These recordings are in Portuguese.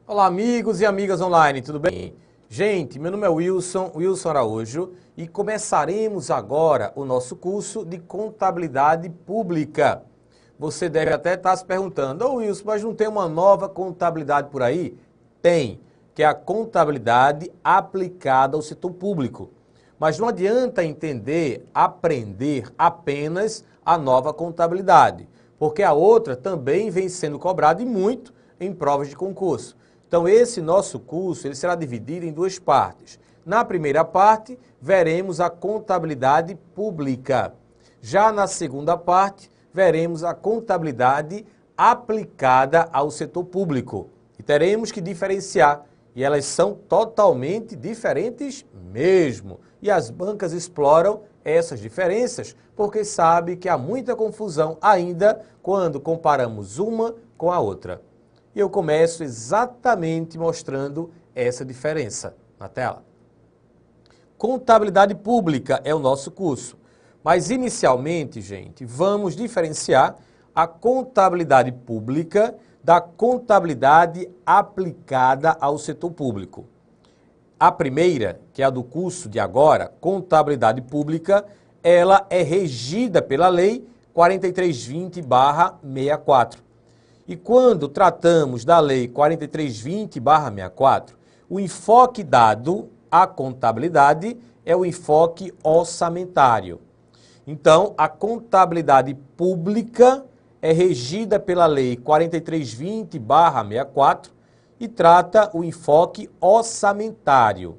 Olá, amigos e amigas online, tudo bem? Gente, meu nome é Wilson Araújo, e começaremos agora o nosso curso de Contabilidade Pública. Você deve até estar se perguntando, Wilson, mas não tem uma nova contabilidade por aí? Tem, que é a contabilidade aplicada ao setor público. Mas não adianta aprender apenas a nova contabilidade, porque a outra também vem sendo cobrada e muito em provas de concurso. Então, esse nosso curso ele será dividido em duas partes. Na primeira parte, veremos a contabilidade pública. Já na segunda parte, veremos a contabilidade aplicada ao setor público. E teremos que diferenciar, e elas são totalmente diferentes mesmo. E as bancas exploram essas diferenças porque sabem que há muita confusão ainda quando comparamos uma com a outra. E eu começo exatamente mostrando essa diferença na tela. Contabilidade Pública é o nosso curso, mas inicialmente, gente, vamos diferenciar a contabilidade pública da contabilidade aplicada ao setor público. A primeira, que é a do curso de agora, Contabilidade Pública, ela é regida pela Lei 4320/64. E quando tratamos da Lei 4320/64, o enfoque dado à contabilidade é o enfoque orçamentário. Então, a contabilidade pública é regida pela Lei 4320/64 e trata o enfoque orçamentário.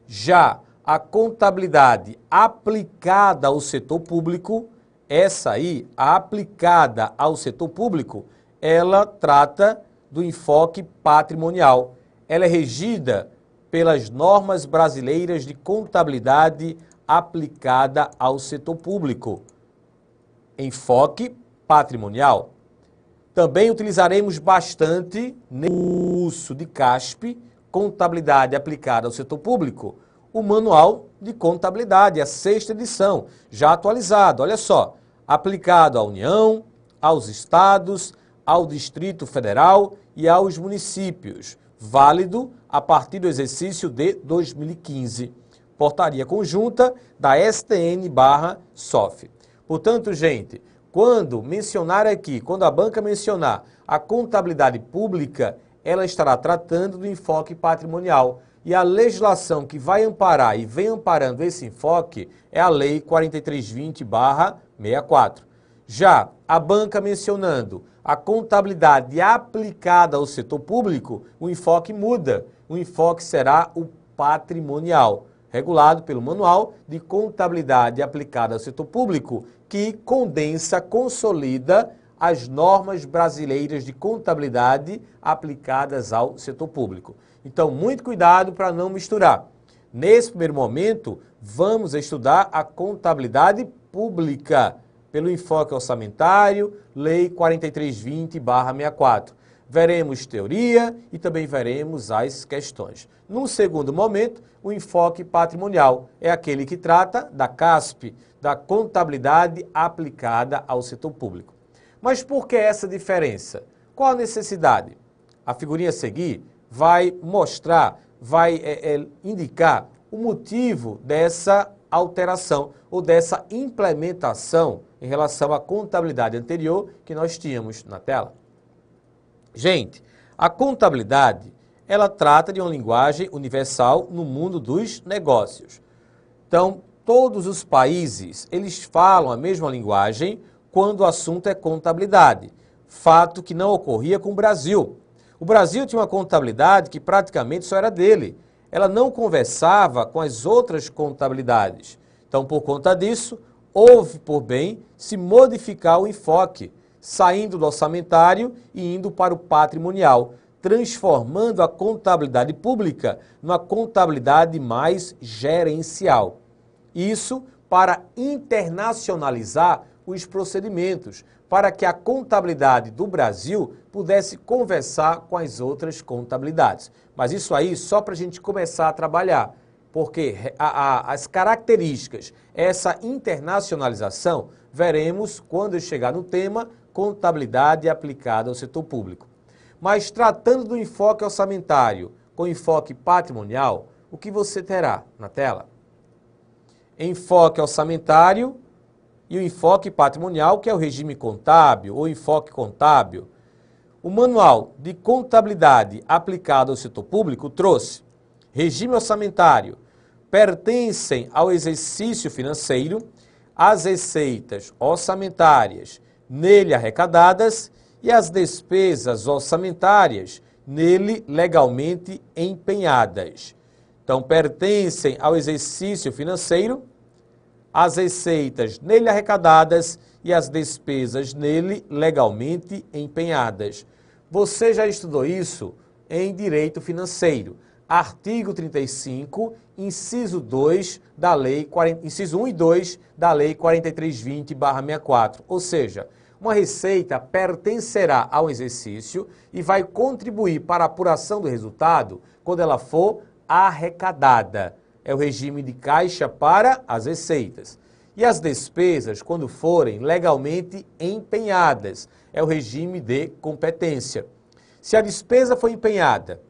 Já a contabilidade aplicada ao setor público, essa aí, a aplicada ao setor público, ela trata do enfoque patrimonial. Ela é regida pelas normas brasileiras de contabilidade aplicada ao setor público. Enfoque patrimonial. Também utilizaremos bastante no curso de CASP, Contabilidade Aplicada ao Setor Público, o Manual de Contabilidade, a 6ª edição, já atualizado, olha só, aplicado à União, aos estados, ao Distrito Federal e aos municípios, válido a partir do exercício de 2015. Portaria conjunta da STN/SOF. Portanto, gente, quando a banca mencionar a contabilidade pública, ela estará tratando do enfoque patrimonial. E a legislação que vai amparar e vem amparando esse enfoque é a Lei 4320/64. Já a banca mencionando a contabilidade aplicada ao setor público, o enfoque muda. O enfoque será o patrimonial, regulado pelo Manual de Contabilidade Aplicada ao Setor Público, que consolida as normas brasileiras de contabilidade aplicadas ao setor público. Então, muito cuidado para não misturar. Nesse primeiro momento, vamos estudar a contabilidade pública, pelo enfoque orçamentário, Lei 4320/64. Veremos teoria e também veremos as questões. Num segundo momento, o enfoque patrimonial é aquele que trata da CASP, da contabilidade aplicada ao setor público. Mas por que essa diferença? Qual a necessidade? A figurinha a seguir vai mostrar, vai indicar o motivo dessa alteração ou dessa implementação em relação à contabilidade anterior que nós tínhamos na tela. Gente, a contabilidade, ela trata de uma linguagem universal no mundo dos negócios. Então, todos os países, eles falam a mesma linguagem quando o assunto é contabilidade, fato que não ocorria com o Brasil. O Brasil tinha uma contabilidade que praticamente só era dele. Ela não conversava com as outras contabilidades. Então, por conta disso, houve por bem se modificar o enfoque, saindo do orçamentário e indo para o patrimonial, transformando a contabilidade pública numa contabilidade mais gerencial. Isso para internacionalizar os procedimentos, para que a contabilidade do Brasil pudesse conversar com as outras contabilidades. Mas isso aí só para a gente começar a trabalhar, porque as características, essa internacionalização, veremos quando eu chegar no tema contabilidade aplicada ao setor público. Mas tratando do enfoque orçamentário com enfoque patrimonial, o que você terá na tela? Enfoque orçamentário e o enfoque patrimonial, que é o regime contábil ou enfoque contábil. O Manual de Contabilidade aplicado ao setor público trouxe regime orçamentário, pertencem ao exercício financeiro as receitas orçamentárias nele arrecadadas e as despesas orçamentárias nele legalmente empenhadas. Então, pertencem ao exercício financeiro as receitas nele arrecadadas e as despesas nele legalmente empenhadas. Você já estudou isso em Direito Financeiro. Artigo 35, inciso 2 da Lei inciso 1 e 2 da Lei 4320/64. Ou seja, uma receita pertencerá ao exercício e vai contribuir para a apuração do resultado quando ela for arrecadada. É o regime de caixa para as receitas. E as despesas, quando forem legalmente empenhadas, é o regime de competência. Se a despesa foi empenhada,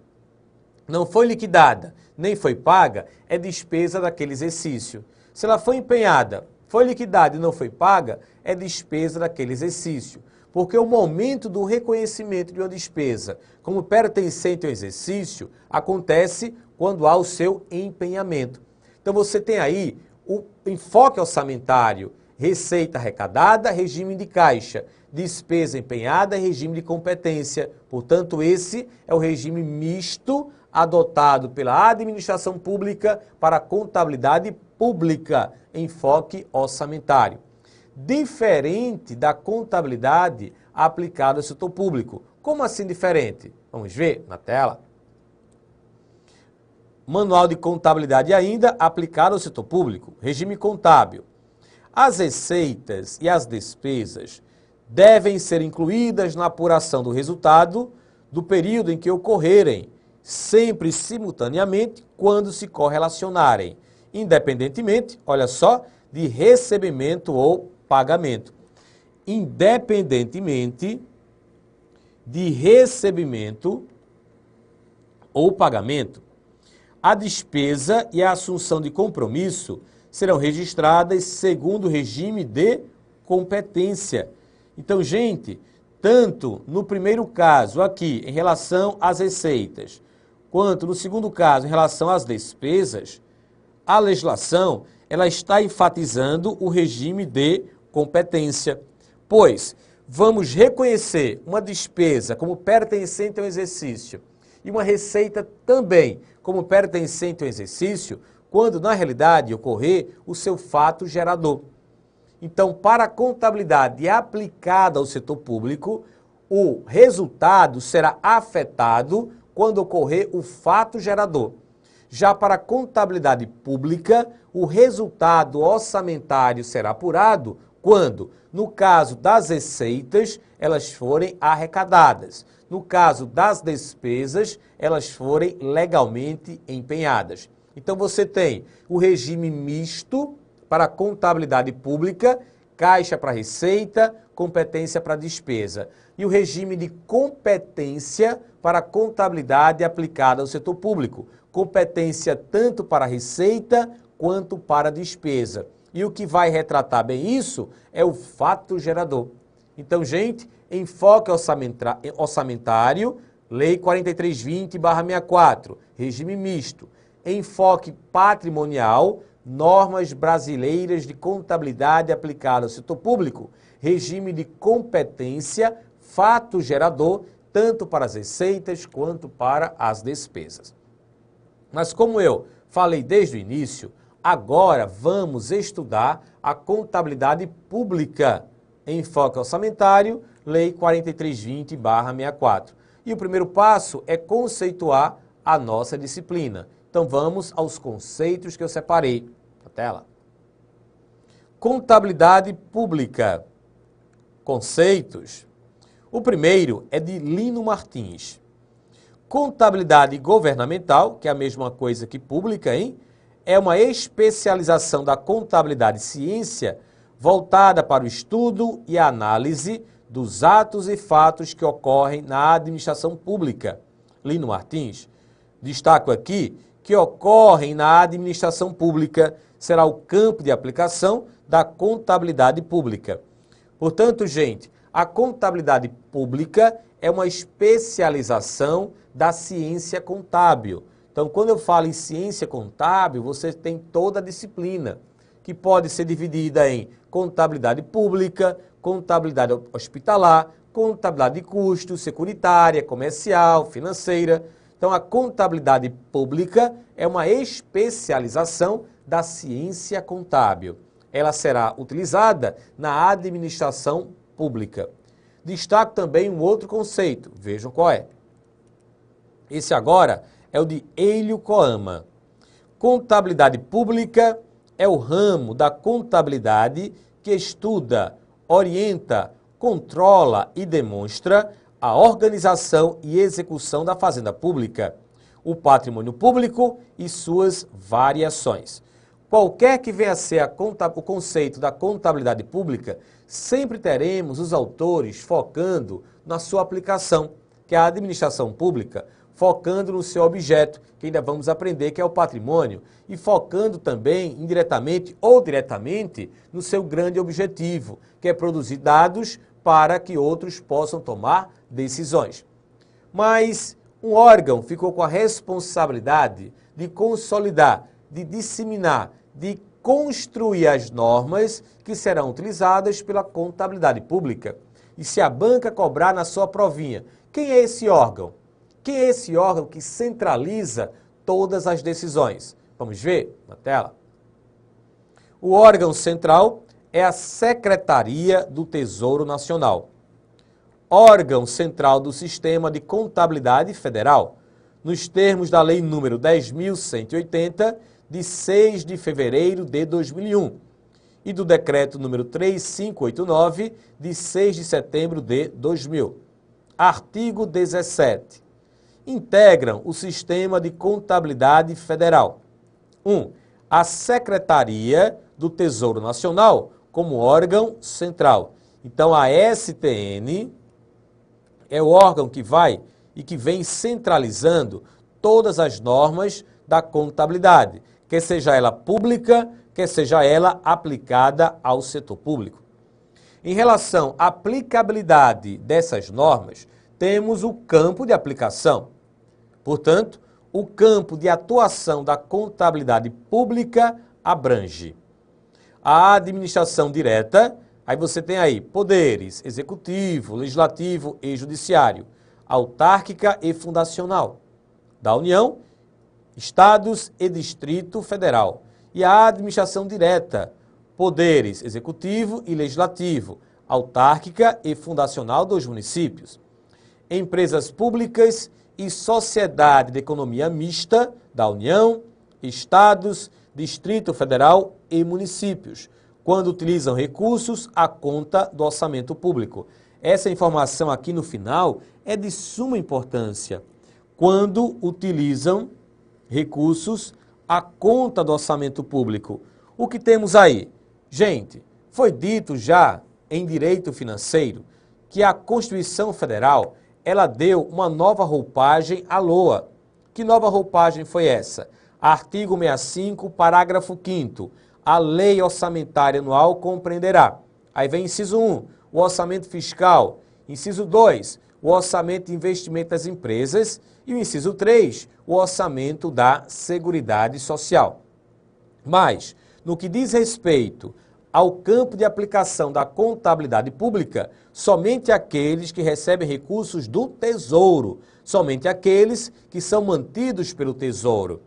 não foi liquidada, nem foi paga, é despesa daquele exercício. Se ela foi empenhada, foi liquidada e não foi paga, é despesa daquele exercício. Porque o momento do reconhecimento de uma despesa como pertencente ao exercício acontece quando há o seu empenhamento. Então você tem aí o enfoque orçamentário, receita arrecadada, regime de caixa, despesa empenhada, regime de competência. Portanto, esse é o regime misto adotado pela administração pública para a contabilidade pública, enfoque orçamentário. Diferente da contabilidade aplicada ao setor público. Como assim diferente? Vamos ver na tela. Manual de Contabilidade ainda aplicado ao setor público, regime contábil. As receitas e as despesas devem ser incluídas na apuração do resultado do período em que ocorrerem, sempre simultaneamente quando se correlacionarem, independentemente, olha só, de recebimento ou pagamento. Independentemente de recebimento ou pagamento, a despesa e a assunção de compromisso serão registradas segundo o regime de competência. Então, gente, tanto no primeiro caso aqui, em relação às receitas, quanto no segundo caso, em relação às despesas, a legislação ela está enfatizando o regime de competência, pois vamos reconhecer uma despesa como pertencente ao exercício e uma receita também como pertencente ao exercício, quando na realidade ocorrer o seu fato gerador. Então, para a contabilidade aplicada ao setor público, o resultado será afetado quando ocorrer o fato gerador. Já para a contabilidade pública, o resultado orçamentário será apurado quando, no caso das receitas, elas forem arrecadadas. No caso das despesas, elas forem legalmente empenhadas. Então você tem o regime misto para a contabilidade pública, caixa para receita, competência para despesa. E o regime de competência para a contabilidade aplicada ao setor público. Competência tanto para a receita quanto para a despesa. E o que vai retratar bem isso é o fato gerador. Então, gente, enfoque orçamentário, Lei 4320/64, regime misto. Enfoque patrimonial, normas brasileiras de contabilidade aplicada ao setor público, regime de competência, fato gerador, tanto para as receitas quanto para as despesas. Mas como eu falei desde o início, agora vamos estudar a contabilidade pública, enfoque orçamentário, Lei 4320/64. E o primeiro passo é conceituar a nossa disciplina. Então vamos aos conceitos que eu separei na tela. Contabilidade pública. Conceitos. O primeiro é de Lino Martins. Contabilidade governamental, que é a mesma coisa que pública, hein? É uma especialização da contabilidade ciência voltada para o estudo e a análise dos atos e fatos que ocorrem na administração pública. Lino Martins, destaco aqui que ocorrem na administração pública será o campo de aplicação da contabilidade pública. Portanto, gente, a contabilidade pública é uma especialização da ciência contábil. Então, quando eu falo em ciência contábil, você tem toda a disciplina, que pode ser dividida em contabilidade pública, contabilidade hospitalar, contabilidade de custos, securitária, comercial, financeira. Então, a contabilidade pública é uma especialização da ciência contábil. Ela será utilizada na administração pública. Destaco também um outro conceito, vejam qual é. Esse agora é o de Hélio Coama. Contabilidade pública é o ramo da contabilidade que estuda, orienta, controla e demonstra a organização e execução da fazenda pública, o patrimônio público e suas variações. Qualquer que venha a ser o conceito da contabilidade pública, sempre teremos os autores focando na sua aplicação, que é a administração pública, focando no seu objeto, que ainda vamos aprender, que é o patrimônio, e focando também, indiretamente ou diretamente, no seu grande objetivo, que é produzir dados para que outros possam tomar decisões. Mas um órgão ficou com a responsabilidade de consolidar, de disseminar, de construir as normas que serão utilizadas pela contabilidade pública. E se a banca cobrar na sua provinha, quem é esse órgão? Quem é esse órgão que centraliza todas as decisões? Vamos ver na tela. O órgão central é a Secretaria do Tesouro Nacional, órgão central do Sistema de Contabilidade Federal, nos termos da Lei nº 10.180, de 6 de fevereiro de 2001, e do Decreto nº 3589, de 6 de setembro de 2000. Artigo 17. Integram o Sistema de Contabilidade Federal. 1. A Secretaria do Tesouro Nacional como órgão central. Então, a STN é o órgão que vai e que vem centralizando todas as normas da contabilidade, quer seja ela pública, quer seja ela aplicada ao setor público. Em relação à aplicabilidade dessas normas, temos o campo de aplicação. Portanto, o campo de atuação da contabilidade pública abrange a administração direta, aí você tem aí poderes executivo, legislativo e judiciário, autárquica e fundacional, da União, Estados e Distrito Federal, e a administração direta, poderes executivo e legislativo, autárquica e fundacional dos municípios, empresas públicas e sociedade de economia mista da União, Estados, Distrito Federal e municípios, quando utilizam recursos à conta do orçamento público. Essa informação aqui no final é de suma importância. Quando utilizam recursos à conta do orçamento público. O que temos aí? Gente, foi dito já em direito financeiro que a Constituição Federal ela deu uma nova roupagem à LOA. Que nova roupagem foi essa? Artigo 65, parágrafo 5º. A lei orçamentária anual compreenderá. Aí vem inciso 1, o orçamento fiscal. Inciso 2, o orçamento de investimento das empresas. E o inciso 3, o orçamento da Seguridade Social. Mas, no que diz respeito ao campo de aplicação da contabilidade pública, somente aqueles que recebem recursos do Tesouro, somente aqueles que são mantidos pelo Tesouro.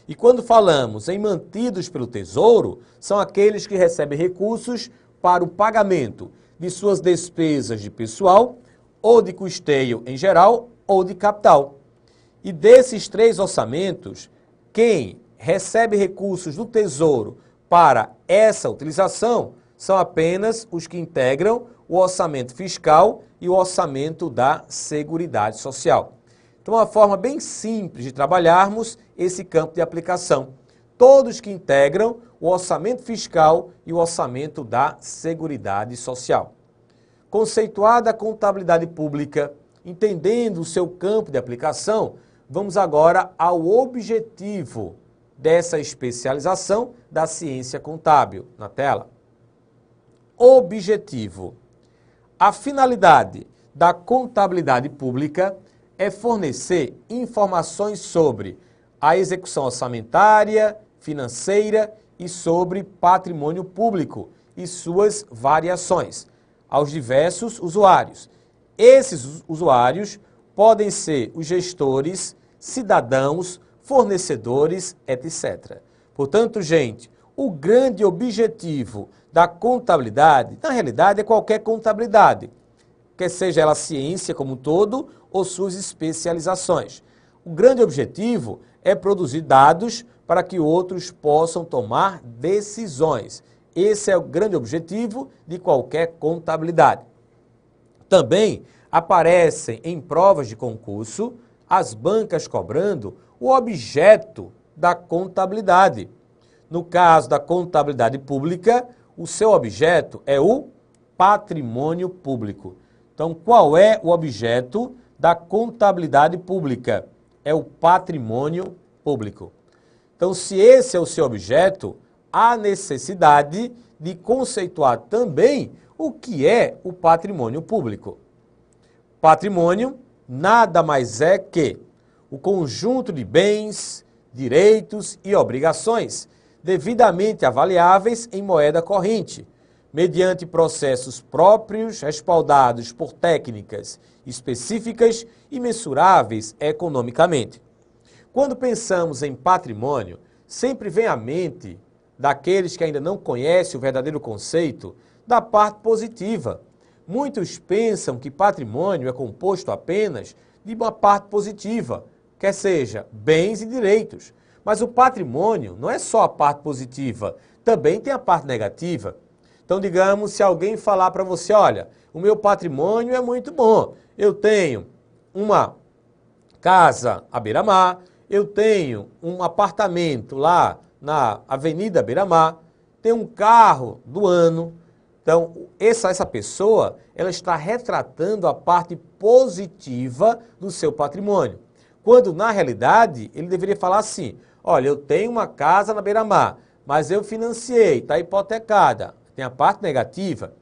E quando falamos em mantidos pelo Tesouro, são aqueles que recebem recursos para o pagamento de suas despesas de pessoal, ou de custeio em geral, ou de capital. E desses três orçamentos, quem recebe recursos do Tesouro para essa utilização são apenas os que integram o orçamento fiscal e o orçamento da Seguridade Social. Então, uma forma bem simples de trabalharmos esse campo de aplicação. Todos que integram o orçamento fiscal e o orçamento da Seguridade Social. Conceituada a contabilidade pública, entendendo o seu campo de aplicação, vamos agora ao objetivo dessa especialização da ciência contábil. Na tela. Objetivo. A finalidade da contabilidade pública é fornecer informações sobre a execução orçamentária, financeira e sobre patrimônio público e suas variações aos diversos usuários. Esses usuários podem ser os gestores, cidadãos, fornecedores, etc. Portanto, gente, o grande objetivo da contabilidade, na realidade, é qualquer contabilidade, quer seja ela ciência como um todo ou suas especializações. O grande objetivo é produzir dados para que outros possam tomar decisões. Esse é o grande objetivo de qualquer contabilidade. Também aparecem em provas de concurso as bancas cobrando o objeto da contabilidade. No caso da contabilidade pública, o seu objeto é o patrimônio público. Então, qual é o objeto da contabilidade pública? É o patrimônio público. Então, se esse é o seu objeto, há necessidade de conceituar também o que é o patrimônio público. Patrimônio nada mais é que o conjunto de bens, direitos e obrigações devidamente avaliáveis em moeda corrente, mediante processos próprios respaldados por técnicas específicas e mensuráveis economicamente. Quando pensamos em patrimônio, sempre vem à mente daqueles que ainda não conhecem o verdadeiro conceito da parte positiva. Muitos pensam que patrimônio é composto apenas de uma parte positiva, quer seja bens e direitos. Mas o patrimônio não é só a parte positiva, também tem a parte negativa. Então, digamos, se alguém falar para você, olha, o meu patrimônio é muito bom, eu tenho uma casa à beira-mar, eu tenho um apartamento lá na Avenida Beira-Mar, tenho um carro do ano. Então, essa pessoa, ela está retratando a parte positiva do seu patrimônio. Quando, na realidade, ele deveria falar assim, olha, eu tenho uma casa na beira-mar, mas eu financiei, está hipotecada, tem a parte negativa.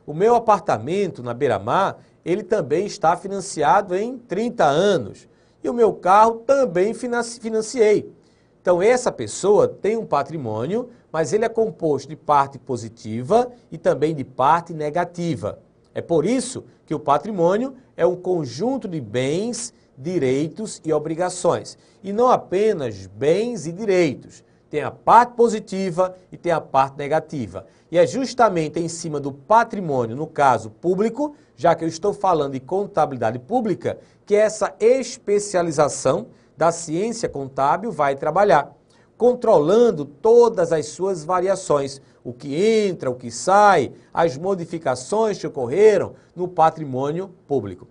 O meu apartamento na beira-mar, ele também está financiado em 30 anos. E o meu carro também financiei. Então, essa pessoa tem um patrimônio, mas ele é composto de parte positiva e também de parte negativa. É por isso que o patrimônio é um conjunto de bens, direitos e obrigações. E não apenas bens e direitos. Tem a parte positiva e tem a parte negativa. E é justamente em cima do patrimônio, no caso público, já que eu estou falando de contabilidade pública, que essa especialização da ciência contábil vai trabalhar, controlando todas as suas variações, o que entra, o que sai, as modificações que ocorreram no patrimônio público.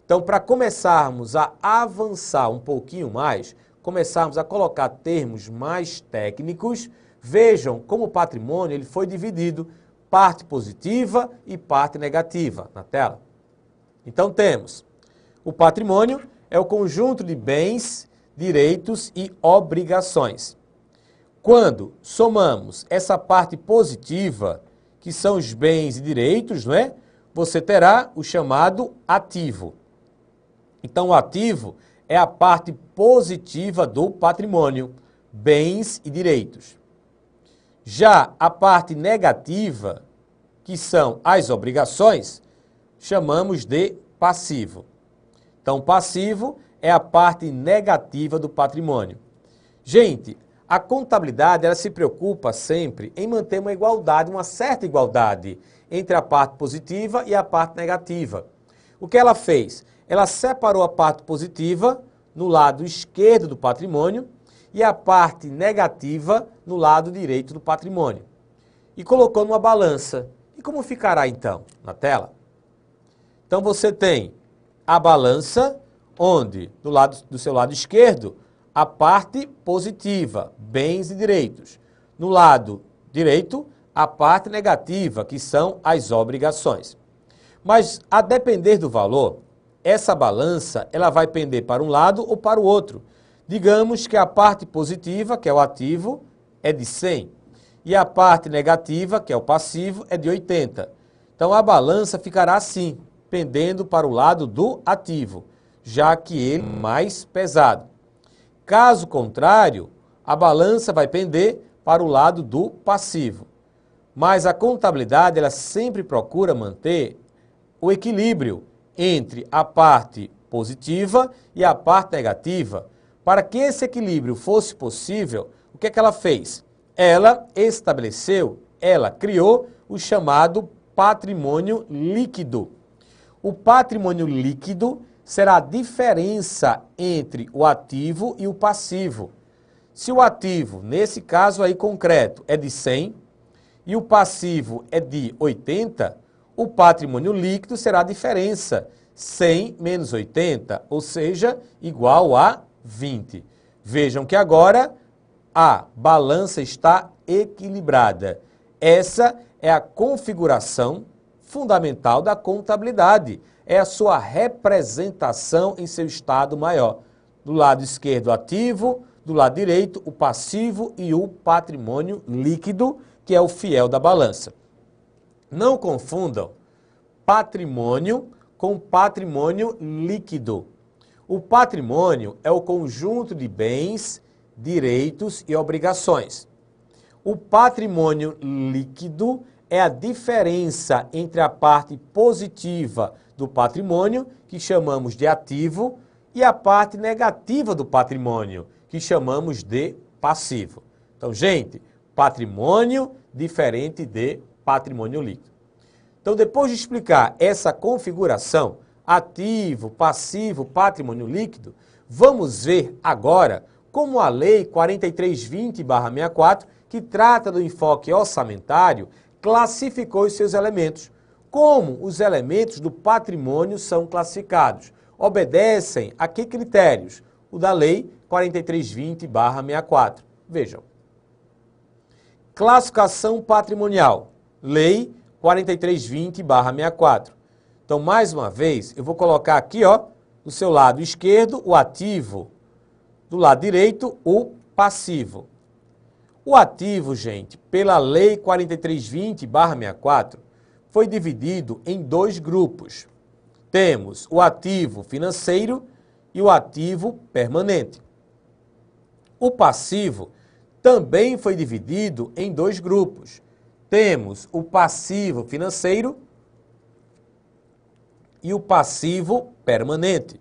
Então, para começarmos a avançar um pouquinho mais, começarmos a colocar termos mais técnicos, vejam como o patrimônio ele foi dividido, parte positiva e parte negativa, na tela. Então, temos o patrimônio é o conjunto de bens, direitos e obrigações. Quando somamos essa parte positiva, que são os bens e direitos, não é? Você terá o chamado ativo. Então, o ativo é a parte positiva do patrimônio, bens e direitos. Já a parte negativa, que são as obrigações, chamamos de passivo. Então, passivo é a parte negativa do patrimônio. Gente, a contabilidade ela se preocupa sempre em manter uma igualdade, uma certa igualdade entre a parte positiva e a parte negativa. O que ela fez? Ela separou a parte positiva no lado esquerdo do patrimônio e a parte negativa no lado direito do patrimônio. E colocou numa balança. E como ficará então? Na tela. Então você tem a balança, onde do seu lado esquerdo, a parte positiva, bens e direitos. No lado direito, a parte negativa, que são as obrigações. Mas, a depender do valor, essa balança ela vai pender para um lado ou para o outro. Digamos que a parte positiva, que é o ativo, é de 100, e a parte negativa, que é o passivo, é de 80. Então, a balança ficará assim, pendendo para o lado do ativo, já que ele é mais pesado. Caso contrário, a balança vai pender para o lado do passivo. Mas a contabilidade ela sempre procura manter o equilíbrio entre a parte positiva e a parte negativa. Para que esse equilíbrio fosse possível, o que é que ela fez? Ela estabeleceu, ela criou o chamado patrimônio líquido. O patrimônio líquido será a diferença entre o ativo e o passivo. Se o ativo, nesse caso aí concreto, é de 100 e o passivo é de 80, o patrimônio líquido será a diferença, 100 menos 80, ou seja, igual a 20. Vejam que agora a balança está equilibrada. Essa é a configuração fundamental da contabilidade. É a sua representação em seu estado maior. Do lado esquerdo, o ativo, do lado direito, o passivo e o patrimônio líquido, que é o fiel da balança. Não confundam patrimônio com patrimônio líquido. O patrimônio é o conjunto de bens, direitos e obrigações. O patrimônio líquido é a diferença entre a parte positiva do patrimônio, que chamamos de ativo, e a parte negativa do patrimônio, que chamamos de passivo. Então, gente, patrimônio diferente de patrimônio líquido. Então, depois de explicar essa configuração, ativo, passivo, patrimônio líquido, vamos ver agora como a Lei 4320/64, que trata do enfoque orçamentário, classificou os seus elementos. Como os elementos do patrimônio são classificados? Obedecem a que critérios? O da Lei 4320/64. Vejam. Classificação patrimonial. Lei 4320/64. Então, mais uma vez, eu vou colocar aqui, ó, do seu lado esquerdo, o ativo. Do lado direito, o passivo. O ativo, gente, pela Lei 4320/64, foi dividido em dois grupos. Temos o ativo financeiro e o ativo permanente. O passivo também foi dividido em dois grupos. Temos o passivo financeiro e o passivo permanente.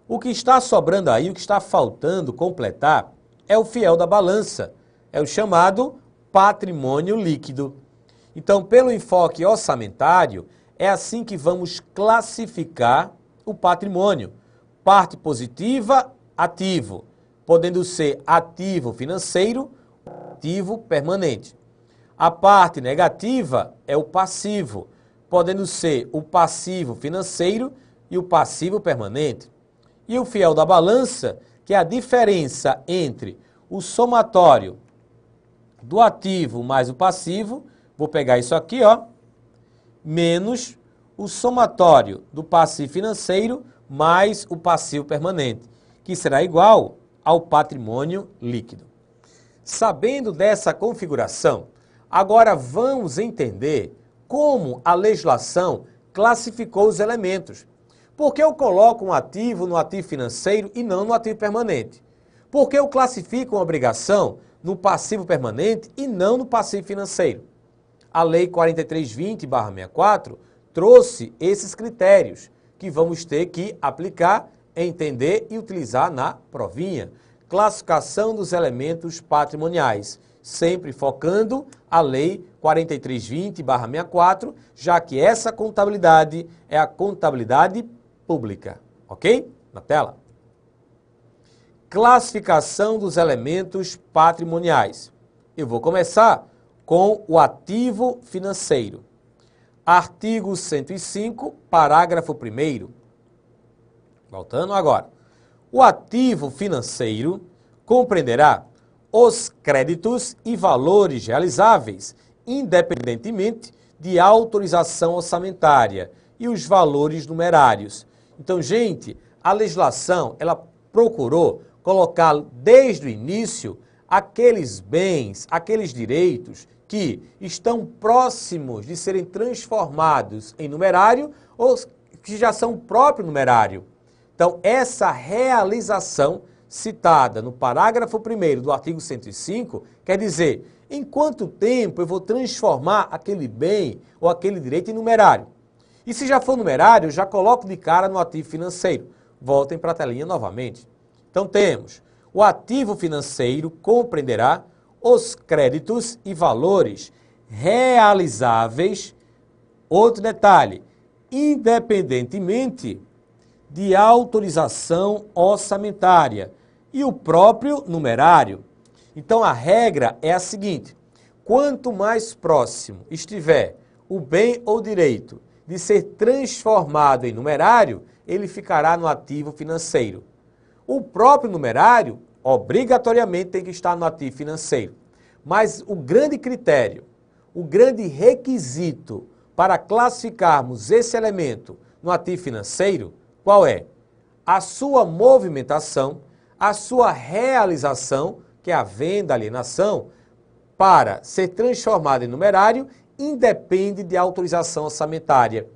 O que está sobrando aí, o que está faltando completar, é o fiel da balança, é o chamado patrimônio líquido. Então, pelo enfoque orçamentário, é assim que vamos classificar o patrimônio. Parte positiva, ativo, podendo ser ativo financeiro, ativo permanente. A parte negativa é o passivo, podendo ser o passivo financeiro e o passivo permanente. E o fiel da balança, que é a diferença entre o somatório do ativo mais o passivo, vou pegar isso aqui, ó, menos o somatório do passivo financeiro mais o passivo permanente, que será igual ao patrimônio líquido. Sabendo dessa configuração, agora vamos entender como a legislação classificou os elementos. Por que eu coloco um ativo no ativo financeiro e não no ativo permanente? Por que eu classifico uma obrigação no passivo permanente e não no passivo financeiro? A Lei 4320/64 trouxe esses critérios que vamos ter que aplicar, entender e utilizar na provinha. Classificação dos elementos patrimoniais, sempre focando a Lei 4320/64, já que essa contabilidade é a contabilidade pública, ok? Na tela. Classificação dos elementos patrimoniais. Eu vou começar com o ativo financeiro. Artigo 105, parágrafo 1º. Voltando agora. O ativo financeiro compreenderá os créditos e valores realizáveis, independentemente de autorização orçamentária e os valores numerários. Então, gente, a legislação, ela procurou colocar desde o início aqueles bens, aqueles direitos que estão próximos de serem transformados em numerário ou que já são próprio numerário. Então, essa realização citada no parágrafo 1º do artigo 105 quer dizer, em quanto tempo eu vou transformar aquele bem ou aquele direito em numerário. E se já for numerário, eu já coloco de cara no ativo financeiro. Voltem para a telinha novamente. Então temos, o ativo financeiro compreenderá os créditos e valores realizáveis, outro detalhe, independentemente de autorização orçamentária e o próprio numerário. Então a regra é a seguinte, quanto mais próximo estiver o bem ou direito de ser transformado em numerário, ele ficará no ativo financeiro. O próprio numerário, obrigatoriamente, tem que estar no ativo financeiro. Mas o grande critério, o grande requisito para classificarmos esse elemento no ativo financeiro, qual é? A sua movimentação, a sua realização, que é a venda, a alienação, para ser transformado em numerário, independe de autorização orçamentária.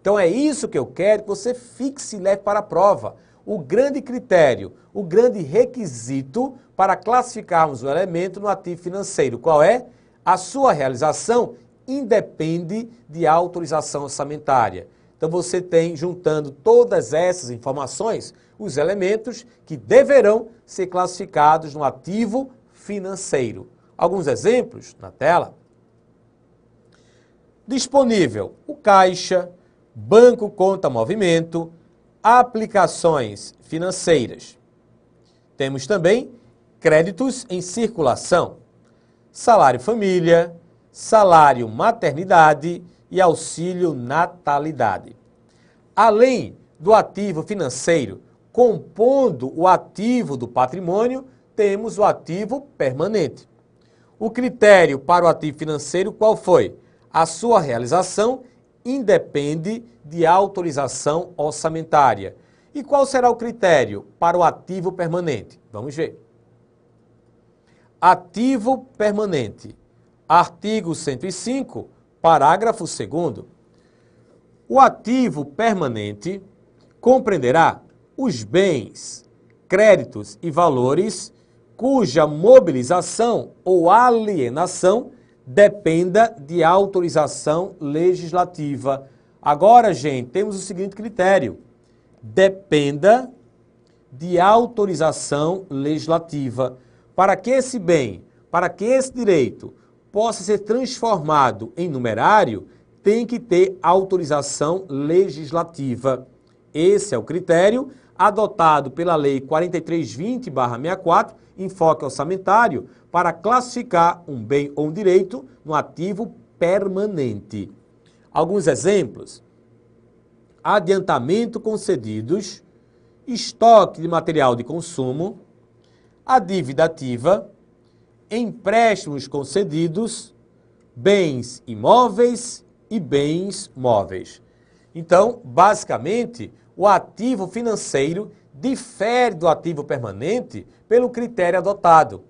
Então é isso que eu quero que você fixe e leve para a prova. O grande critério, o grande requisito para classificarmos o elemento no ativo financeiro. Qual é? A sua realização independe de autorização orçamentária. Então você tem, juntando todas essas informações, os elementos que deverão ser classificados no ativo financeiro. Alguns exemplos na tela. Disponível o caixa, banco conta movimento, aplicações financeiras. Temos também créditos em circulação, salário família, salário maternidade e auxílio natalidade. Além do ativo financeiro, compondo o ativo do patrimônio, temos o ativo permanente. O critério para o ativo financeiro qual foi? A sua realização independe de autorização orçamentária. E qual será o critério para o ativo permanente? Vamos ver. Ativo permanente. Artigo 105, parágrafo 2º. O ativo permanente compreenderá os bens, créditos e valores cuja mobilização ou alienação dependa de autorização legislativa. Agora, gente, temos o seguinte critério. Dependa de autorização legislativa. Para que esse bem, para que esse direito possa ser transformado em numerário, tem que ter autorização legislativa. Esse é o critério adotado pela Lei 4320/64, enfoque orçamentário, para classificar um bem ou um direito no ativo permanente. Alguns exemplos. Adiantamento concedidos, estoque de material de consumo, a dívida ativa, empréstimos concedidos, bens imóveis e bens móveis. Então, basicamente, o ativo financeiro difere do ativo permanente pelo critério adotado.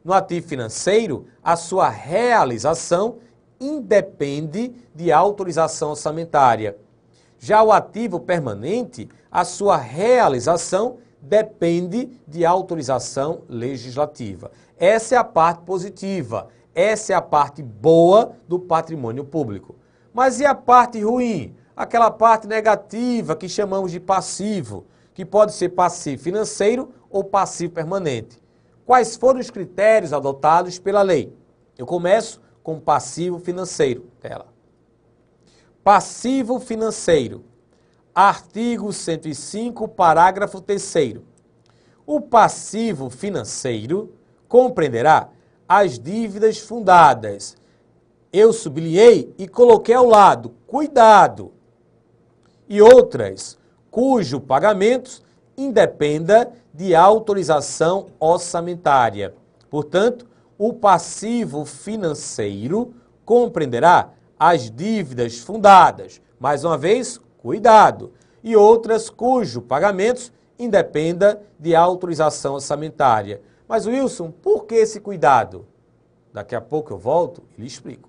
No ativo financeiro, a sua realização independe de autorização orçamentária. Já o ativo permanente, a sua realização depende de autorização legislativa. Essa é a parte positiva, essa é a parte boa do patrimônio público. Mas e a parte ruim? Aquela parte negativa que chamamos de passivo, que pode ser passivo financeiro ou passivo permanente. Quais foram os critérios adotados pela lei? Eu começo com passivo financeiro. Tela. Passivo financeiro. Artigo 105, parágrafo 3º. O passivo financeiro compreenderá as dívidas fundadas. Eu sublinhei e coloquei ao lado, cuidado. E outras, cujo pagamento independa de autorização orçamentária. Portanto, o passivo financeiro compreenderá as dívidas fundadas, mais uma vez, cuidado, e outras cujos pagamentos independa de autorização orçamentária. Mas, Wilson, por que esse cuidado? Daqui a pouco eu volto e lhe explico.